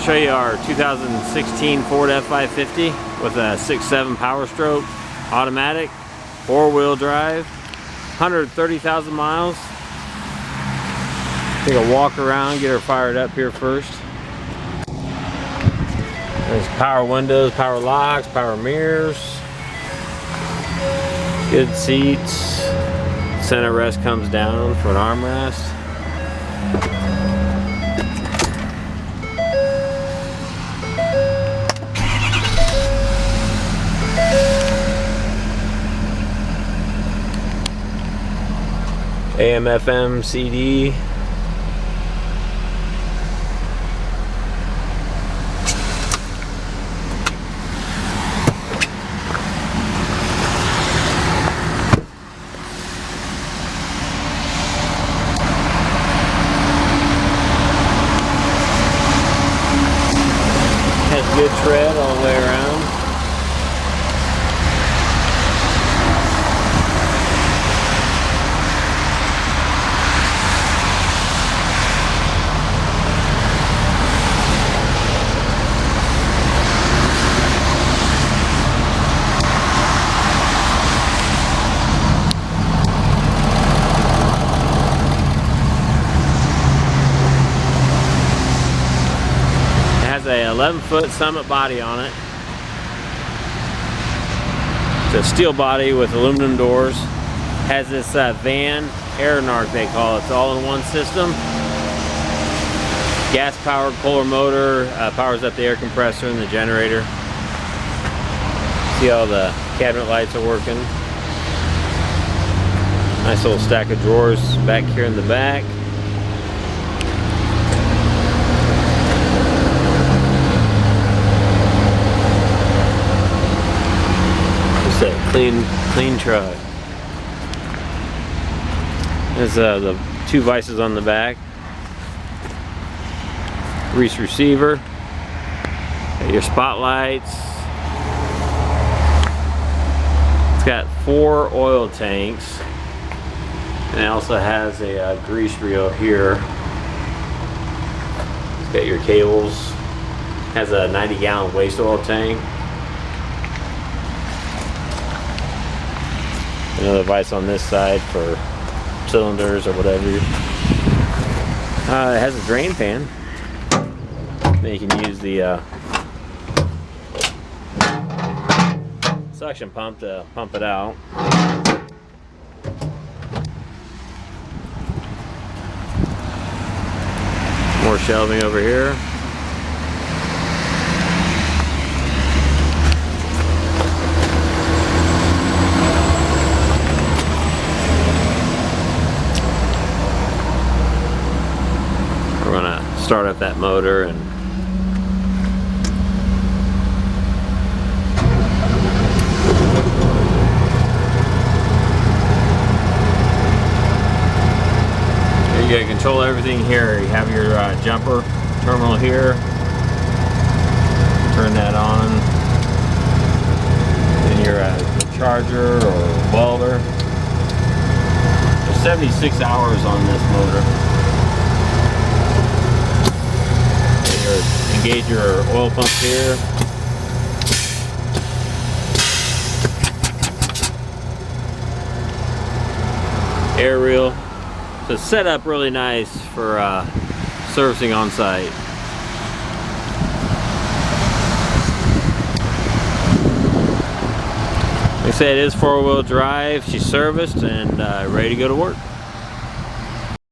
show you our 2016 Ford F550 with a 6.7 Power Stroke, automatic, 4-wheel drive, 130,000 miles. Take a walk around, get her fired up here first. There's power windows, power locks, power mirrors, good seats. Center rest comes down for an armrest. AM, FM, CD. Has good tread all the way around. A 11-foot Summit body on it. It's a steel body with aluminum doors. Has this van air narc they call it. It's all-in-one system. Gas-powered Kohler motor powers up the air compressor and the generator. See how the cabinet lights are working. Nice little stack of drawers back here in the back. Clean truck. There's the two vices on the back. Grease receiver. Your spotlights. It's got 4 oil tanks. And it also has a grease reel here. It's got your cables. Has a 90-gallon waste oil tank. Another vise on this side for cylinders or whatever. It has a drain pan. Then you can use the suction pump to pump it out. More shelving over here. Start up that motor and you can control everything here. You have your jumper terminal here. Turn that on. Then your charger or welder. There's 76 hours on this motor. Engage your oil pump here. Air reel. So it's set up really nice for servicing on site. Like I said, it is 4-wheel drive. She's serviced and ready to go to work.